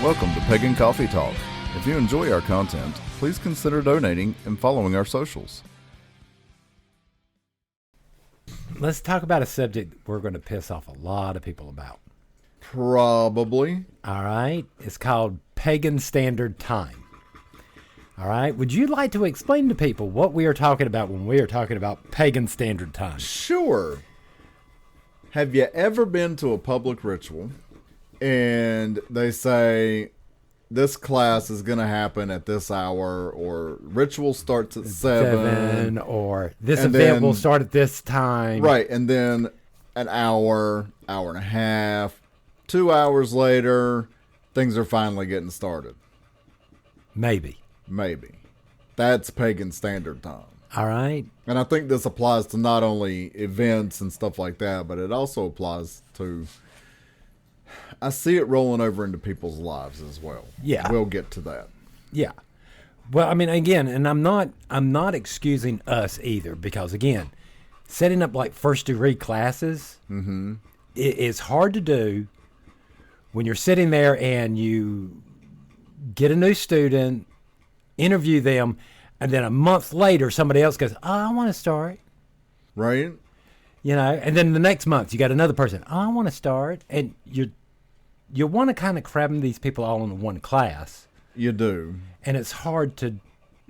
Welcome to Pagan Coffee Talk. If you enjoy our content, please consider donating and following our socials. Let's talk about a subject we're going to piss off a lot of people about. Probably. All right. It's called Pagan Standard Time. All right. Would you like to explain to people what we are talking about when we are talking about Pagan Standard Time? Sure. Have you ever been to a public ritual and they say this class is going to happen at this hour, or ritual starts at 7, or this event will start at this time. Right. And then an hour and a half, 2 hours later, things are finally getting started. Maybe. That's Pagan Standard Time. All right. And I think this applies to not only events and stuff like that, but it also applies to, I see it rolling over into people's lives as well. Yeah. We'll get to that. Yeah. Well, I mean, again, and I'm not excusing us either, because again, setting up like first degree classes, it is hard to do when you're sitting there and you get a new student, interview them, and then a month later, somebody else goes, "Oh, I want to start." Right. You know, and then the next month you got another person, "Oh, I want to start," and you want to kind of cram these people all into one class. You do, and it's hard to.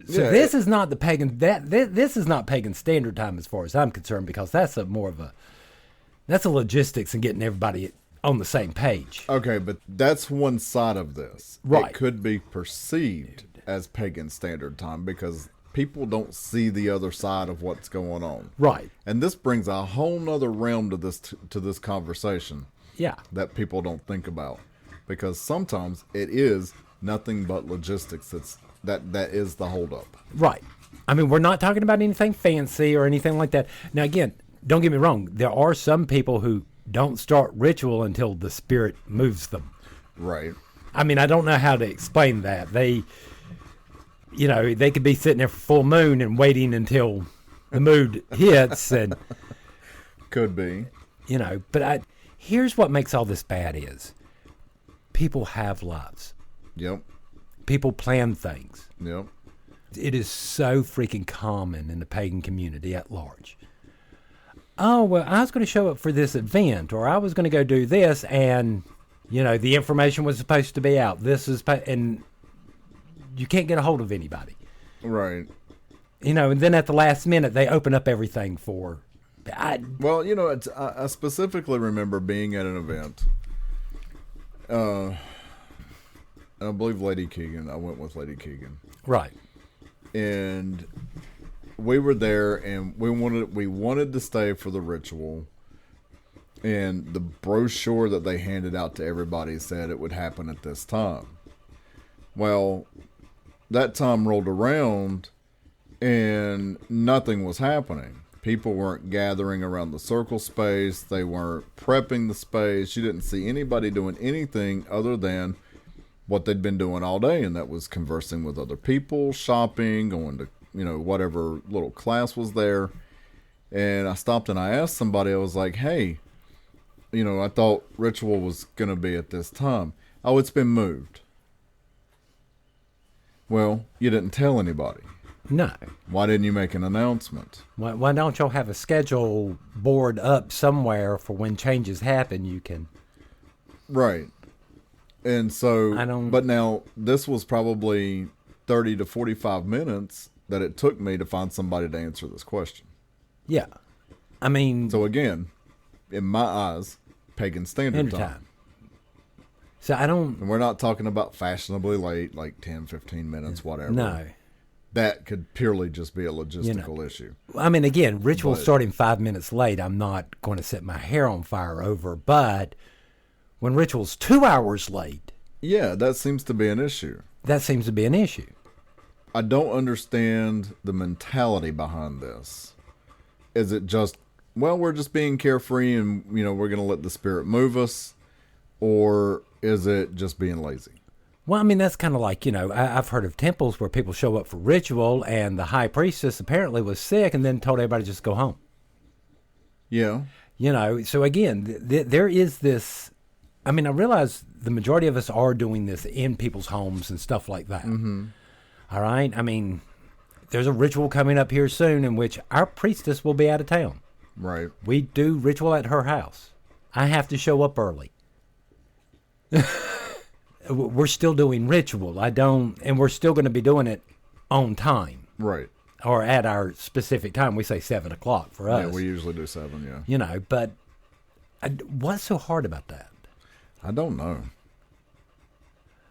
So this is not the pagan. This is not Pagan Standard Time as far as I'm concerned, because that's that's a logistics and getting everybody on the same page. Okay, but that's one side of this. Right. It could be perceived as Pagan Standard Time because people don't see the other side of what's going on. Right. And this brings a whole nother realm to this conversation. Yeah. That people don't think about, because sometimes it is nothing but logistics. That is the holdup. Right. I mean, we're not talking about anything fancy or anything like that. Now, again, don't get me wrong. There are some people who don't start ritual until the spirit moves them. Right. I mean, I don't know how to explain that. They could be sitting there for full moon and waiting until the mood hits, and could be. But here's what makes all this bad is people have lives. Yep. People plan things. Yep. It is so freaking common in the pagan community at large. Oh, well, I was going to show up for this event, or I was going to go do this, and, the information was supposed to be out. And you can't get a hold of anybody. Right. And then at the last minute, they open up everything for... I specifically remember being at an event, and I believe I went with Lady Keegan. Right. And we were there, and we wanted to stay for the ritual, and the brochure that they handed out to everybody said it would happen at this time. Well, that time rolled around, and nothing was happening. People weren't gathering around the circle space. They weren't prepping the space. You didn't see anybody doing anything other than what they'd been doing all day, and that was conversing with other people, shopping, going to, whatever little class was there. And I stopped and I asked somebody, I was like, "Hey, I thought ritual was going to be at this time." "Oh, it's been moved." Well, you didn't tell anybody. No. Why didn't you make an announcement? Why don't y'all have a schedule board up somewhere for when changes happen? You can. Right. And so, but now this was probably 30 to 45 minutes that it took me to find somebody to answer this question. Yeah. I mean. So again, in my eyes, Pagan Standard Time. So and we're not talking about fashionably late, like 10, 15 minutes, whatever. No. That could purely just be a logistical issue. I mean, again, ritual starting 5 minutes late, I'm not going to set my hair on fire over, but when ritual's 2 hours late. Yeah, that seems to be an issue. I don't understand the mentality behind this. Is it just, well, we're just being carefree and, we're going to let the spirit move us? Or is it just being lazy? Well, I mean, that's kind of like, I've heard of temples where people show up for ritual and the high priestess apparently was sick and then told everybody to just go home. Yeah. So again, there is this I mean, I realize the majority of us are doing this in people's homes and stuff like that. Mm-hmm. All right? I mean, there's a ritual coming up here soon in which our priestess will be out of town. Right. We do ritual at her house. I have to show up early. We're still doing ritual. And we're still going to be doing it on time. Right. Or at our specific time. We say 7 o'clock for us. Yeah, we usually do 7, yeah. You know, but what's so hard about that? I don't know.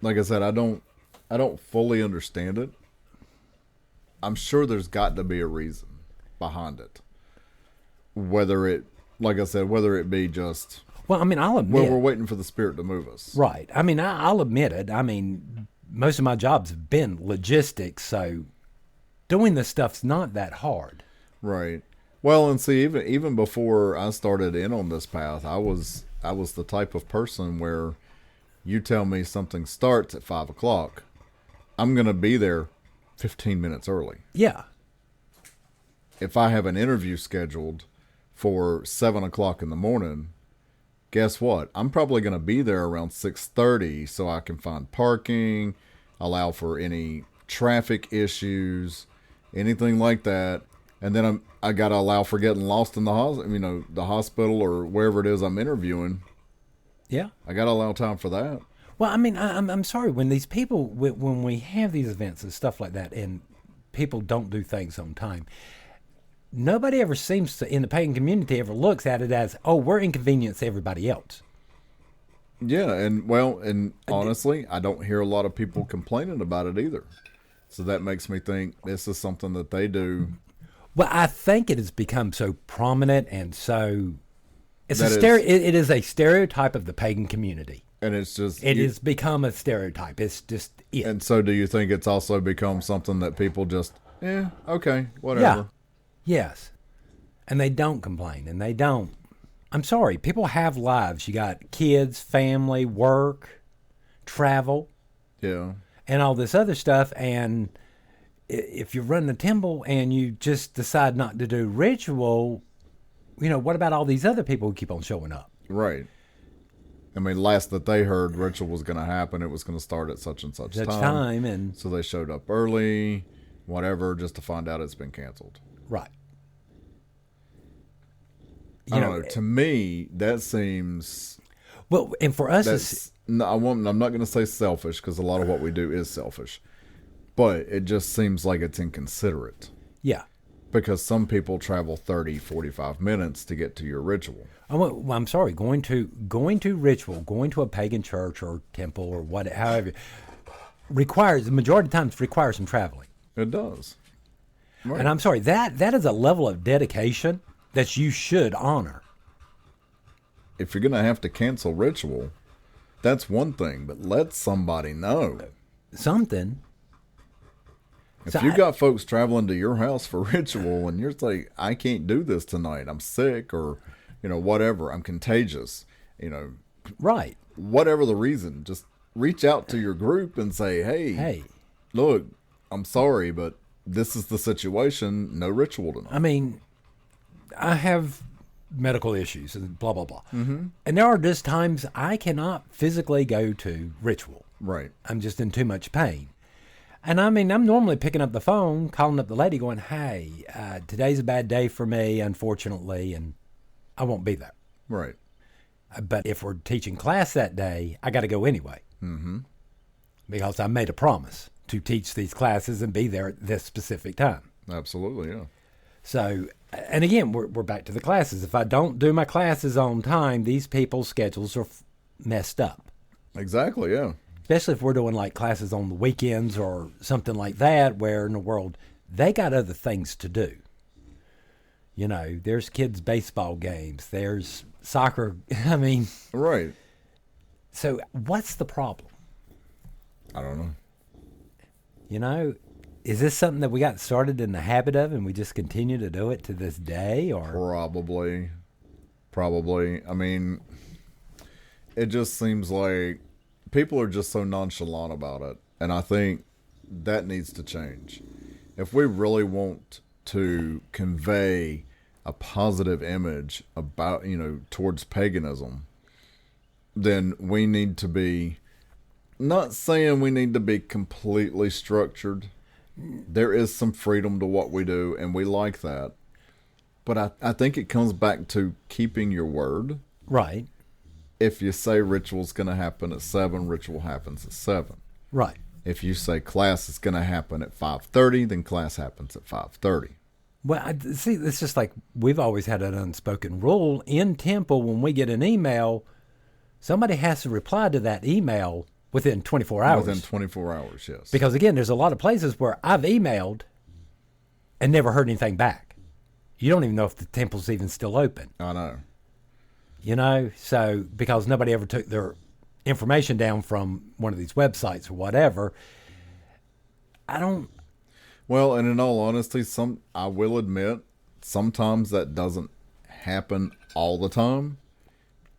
Like I said, I don't fully understand it. I'm sure there's got to be a reason behind it. Whether it be just... Well, I mean, I'll admit... Well, we're waiting for the Spirit to move us. Right. I mean, I'll admit it. I mean, most of my jobs have been logistics, so doing this stuff's not that hard. Right. Well, and see, even before I started in on this path, I was the type of person where you tell me something starts at 5 o'clock, I'm going to be there 15 minutes early. Yeah. If I have an interview scheduled for 7 o'clock in the morning, guess what? I'm probably going to be there around 6:30 so I can find parking, allow for any traffic issues, anything like that. And then I got to allow for getting lost in the hospital or wherever it is I'm interviewing. Yeah. I got to allow time for that. Well, I mean, I'm sorry, when these people, when we have these events and stuff like that, and people don't do things on time, nobody ever seems to, in the pagan community, ever looks at it as, oh, we're inconveniencing everybody else. Yeah, and honestly, I don't hear a lot of people complaining about it either. So that makes me think this is something that they do. Well, I think it has become so prominent and so... It is a stereotype of the pagan community. And it's just... It has become a stereotype. It's just it. And so do you think it's also become something that people just, okay, whatever. Yeah. Yes. And they don't complain, and they don't. I'm sorry, people have lives. You got kids, family, work, travel. Yeah. And all this other stuff, and if you're running a temple and you just decide not to do ritual, what about all these other people who keep on showing up? Right. I mean, last that they heard, ritual was going to happen. It was going to start at such and such time. And so they showed up early, whatever, just to find out it's been canceled. Right. I don't know. To me, that seems... Well, and for us... I'm not going to say selfish, because a lot of what we do is selfish. But it just seems like it's inconsiderate. Yeah. Because some people travel 30, 45 minutes to get to your ritual. Well, I'm sorry, going to ritual, going to a pagan church or temple or however, the majority of times requires some traveling. It does. Right. And I'm sorry, that is a level of dedication that you should honor. If you're going to have to cancel ritual, that's one thing, but let somebody know. Something. If you got folks traveling to your house for ritual and you're like, I can't do this tonight, I'm sick, or, whatever, I'm contagious, right. Whatever the reason, just reach out to your group and say, hey, look, I'm sorry, but this is the situation, no ritual tonight. I mean, I have medical issues and blah, blah, blah. Mm-hmm. And there are just times I cannot physically go to ritual. Right. I'm just in too much pain. And I mean, I'm normally picking up the phone, calling up the lady going, hey, today's a bad day for me, unfortunately, and I won't be there. Right. But if we're teaching class that day, I got to go anyway. Mm-hmm. Because I made a promise to teach these classes and be there at this specific time. Absolutely, yeah. So, and again, we're back to the classes. If I don't do my classes on time, these people's schedules are messed up. Exactly, yeah. Especially if we're doing like classes on the weekends or something like that, where in the world they got other things to do. There's kids' baseball games, there's soccer. I mean, right. So what's the problem? I don't know. Is this something that we got started in the habit of and we just continue to do it to this day? Or Probably. I mean, it just seems like people are just so nonchalant about it. And I think that needs to change. If we really want to convey a positive image about, towards paganism, then we need to be, not saying we need to be completely structured. There is some freedom to what we do, and we like that. But I think it comes back to keeping your word. Right. If you say ritual's going to happen at 7, ritual happens at 7. Right. If you say class is going to happen at 5:30, then class happens at 5:30. Well, see, it's just like we've always had an unspoken rule in Temple. When we get an email, somebody has to reply to that email within 24 hours. Within 24 hours, yes. Because, again, there's a lot of places where I've emailed and never heard anything back. You don't even know if the temple's even still open. I know. You know, so because nobody ever took their information down from one of these websites or whatever, I don't. Well, and in all honesty, I will admit, sometimes that doesn't happen all the time,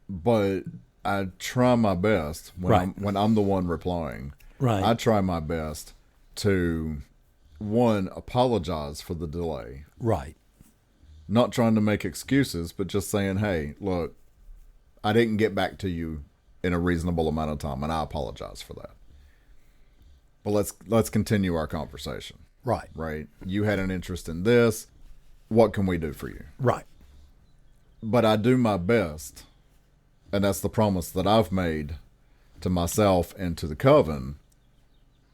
but I try my best when I'm the one replying. Right. I try my best to, one, apologize for the delay. Right. Not trying to make excuses, but just saying, hey, look, I didn't get back to you in a reasonable amount of time, and I apologize for that. But let's continue our conversation. Right. Right. You had an interest in this. What can we do for you? Right. But I do my best, and that's the promise that I've made to myself and to the coven.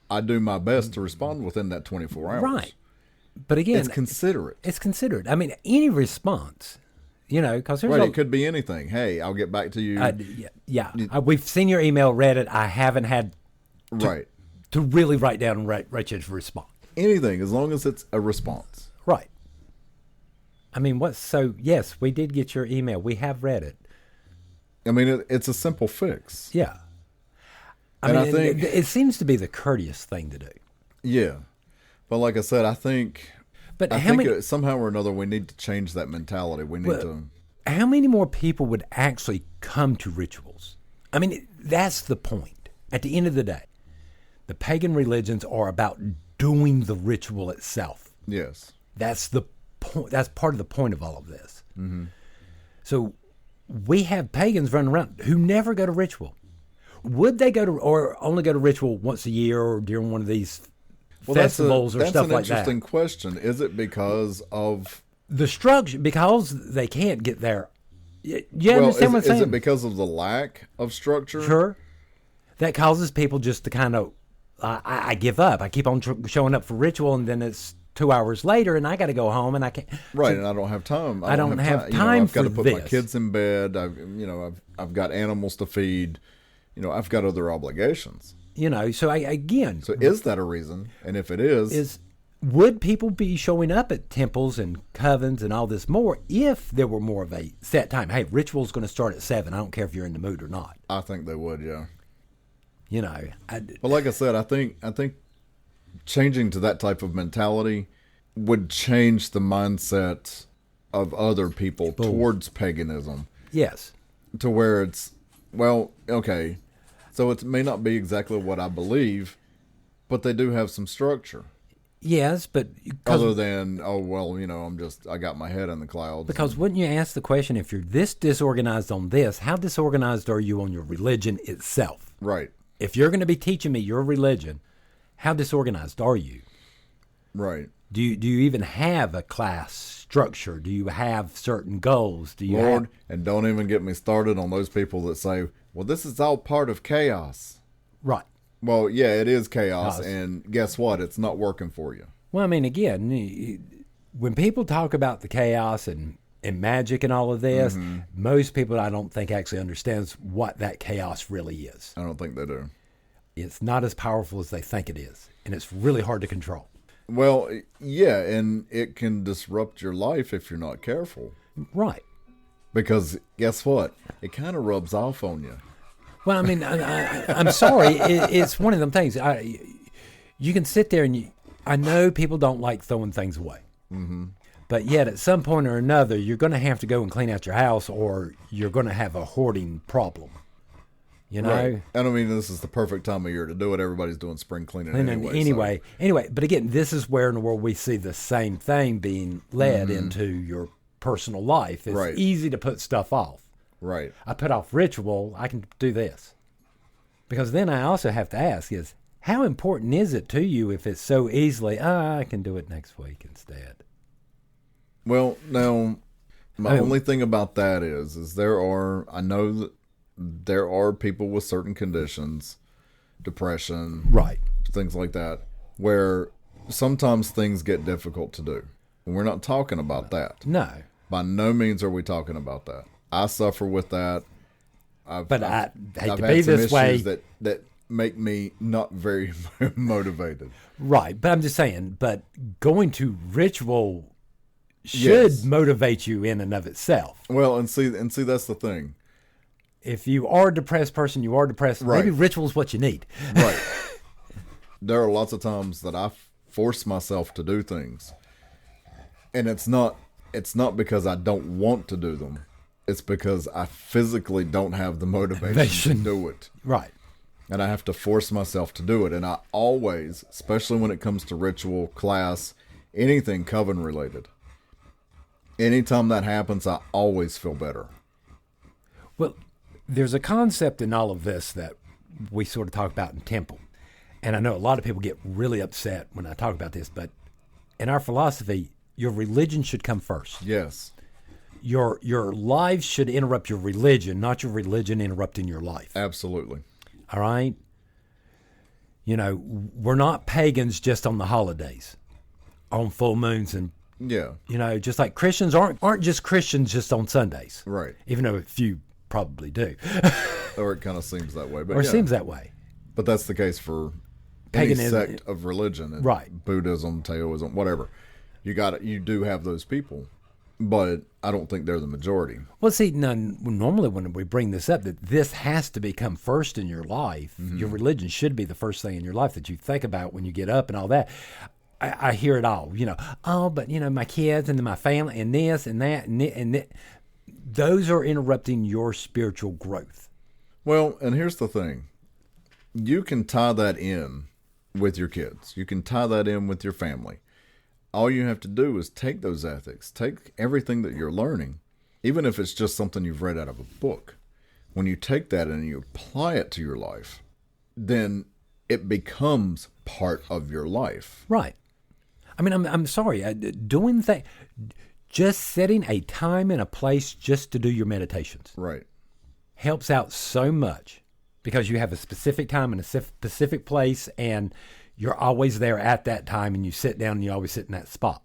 I do my best to respond within that 24 hours. Right. But again, it's considerate. It's considerate. I mean, any response, you know, because there's right. It could be anything. Hey, I'll get back to you. We've seen your email, read it. I haven't had to really write down and write you a response. Anything, as long as it's a response. Right. I mean, yes, we did get your email. We have read it. I mean, it's a simple fix. Yeah. I think it seems to be the courteous thing to do. Yeah. But like I said, I think somehow or another we need to change that mentality. We need to. How many more people would actually come to rituals? I mean, that's the point. At the end of the day, the pagan religions are about doing the ritual itself. Yes. That's the point. That's part of the point of all of this. Mm-hmm. So we have pagans running around who never go to ritual. Would they go to, or only go to ritual once a year or during one of these festivals or stuff like that? That's an interesting question. Is it because of the structure? Because they can't get there. You understand what I'm saying? Is it because of the lack of structure? Sure. That causes people just to kind of, I give up. I keep on showing up for ritual, and then it's 2 hours later, and I got to go home, and I can't. Right, and I don't have time. I don't have time I've got for to put this. my kids in bed. I've got animals to feed. I've got other obligations. So So is that a reason? And if it is, would people be showing up at temples and covens and all this more if there were more of a set time? Hey, ritual's going to start at 7. I don't care if you're in the mood or not. I think they would, yeah. But like I said, I think changing to that type of mentality would change the mindset of other people towards paganism. Yes. To where it's, well, okay, so it may not be exactly what I believe, but they do have some structure. Yes, but other than, I got my head in the clouds. Because wouldn't you ask the question, if you're this disorganized on this, how disorganized are you on your religion itself? Right. If you're going to be teaching me your religion, how disorganized are you? Right. Do you even have a class structure? Do you have certain goals? And don't even get me started on those people that say, well, this is all part of chaos. Right. Well, yeah, it is chaos, and guess what? It's not working for you. Well, I mean, again, when people talk about the chaos and magic and all of this, most people, I don't think, actually understands what that chaos really is. I don't think they do. It's not as powerful as they think it is, and it's really hard to control. Well, yeah, and it can disrupt your life if you're not careful. Right. Because guess what? It kind of rubs off on you. Well, I mean, I'm sorry. It's one of them things. You can sit there and I know people don't like throwing things away. Mm-hmm. But yet at some point or another, you're going to have to go and clean out your house, or you're going to have a hoarding problem. Right. And I mean, this is the perfect time of year to do it. Everybody's doing spring cleaning anyway. Anyway, but again, this is where in the world we see the same thing being led into your personal life. It's easy to put stuff off. Right. I put off ritual, I can do this. Because then I also have to ask is, how important is it to you if it's so easily, I can do it next week instead? Well, now, my only thing about that is I know that there are people with certain conditions, depression, Right. things like that, where sometimes things get difficult to do. And we're not talking about that. No. By no means are we talking about that. I suffer with that. I hate I've to had be some this way. issues that make me not very motivated. Right. But I'm just saying, but going to ritual should motivate you in and of itself. Well, and see that's the thing. If you are a depressed person, you are depressed. Right. Maybe ritual's what you need. Right. There are lots of times that I force myself to do things. And it's not because I don't want to do them. It's because I physically don't have the motivation to do it. Right. And I have to force myself to do it. And I always, especially when it comes to ritual, class, anything coven related, anytime that happens, I always feel better. Well, there's a concept in all of this that we sort of talk about in temple. And I know a lot of people get really upset when I talk about this, but in our philosophy, your religion should come first. Yes. Your life should interrupt your religion, not your religion interrupting your life. Absolutely. All right? You know, we're not pagans just on the holidays, on full moons, and yeah, you know, just like Christians aren't just Christians just on Sundays. Right. Even though a few probably do. Or it kind of seems that way. But or it seems that way. But that's the case for Paganism, any sect of religion. Right. Buddhism, Taoism, whatever. You do have those people, but I don't think they're the majority. Well, see, normally when we bring this up, that this has to become first in your life. Mm-hmm. Your religion should be the first thing in your life that you think about when you get up and all that. I hear it all, you know. Oh, but, you know, my kids and my family and this and that and that. Those are interrupting your spiritual growth. Well, and here's the thing. You can tie that in with your kids. You can tie that in with your family. All you have to do is take those ethics, take everything that you're learning, even if it's just something you've read out of a book. When you take that and you apply it to your life, then it becomes part of your life. Right. I mean, I'm sorry, doing things, just setting a time and a place just to do your meditations. Right. Helps out so much because you have a specific time and a specific place, and you're always there at that time, and you sit down and you always sit in that spot.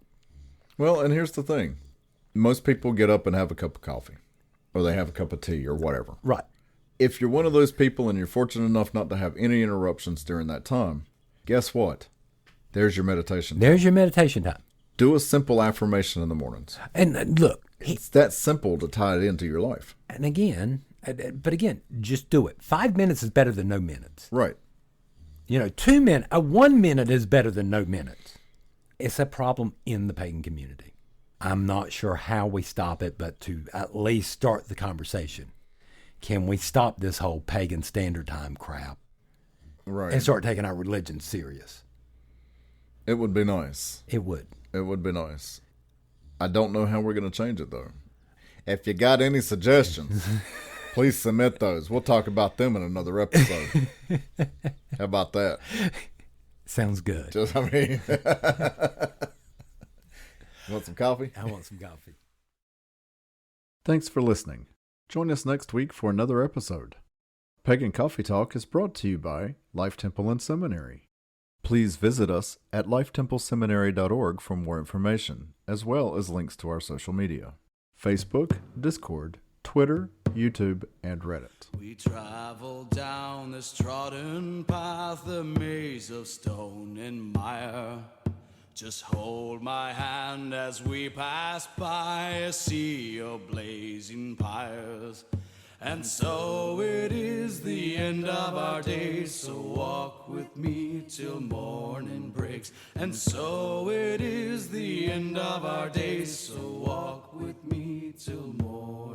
Well, and here's the thing. Most people get up and have a cup of coffee, or they have a cup of tea or whatever. Right. If you're one of those people and you're fortunate enough not to have any interruptions during that time, guess what? There's your meditation time. There's your meditation time. Do a simple affirmation in the mornings. And look. It's that simple to tie it into your life. And again, just do it. 5 minutes is better than no minutes. Right. You know, 2 minutes, 1 minute is better than no minutes. It's a problem in the pagan community. I'm not sure how we stop it, but to at least start the conversation. Can we stop this whole pagan standard time crap? Right. And start taking our religion serious? It would be nice. It would. It would be nice. I don't know how we're going to change it, though. If you got any suggestions, please submit those. We'll talk about them in another episode. How about that? Sounds good. Just, I mean, you want some coffee? I want some coffee. Thanks for listening. Join us next week for another episode. Pagan Coffee Talk is brought to you by Life Temple and Seminary. Please visit us at lifetempleseminary.org for more information, as well as links to our social media: Facebook, Discord, Twitter, YouTube, and Reddit. We travel down this trodden path, a maze of stone and mire. Just hold my hand as we pass by a sea of blazing pyres. And so it is the end of our days, so walk with me till morning breaks. And so it is the end of our days, so walk with me till morning.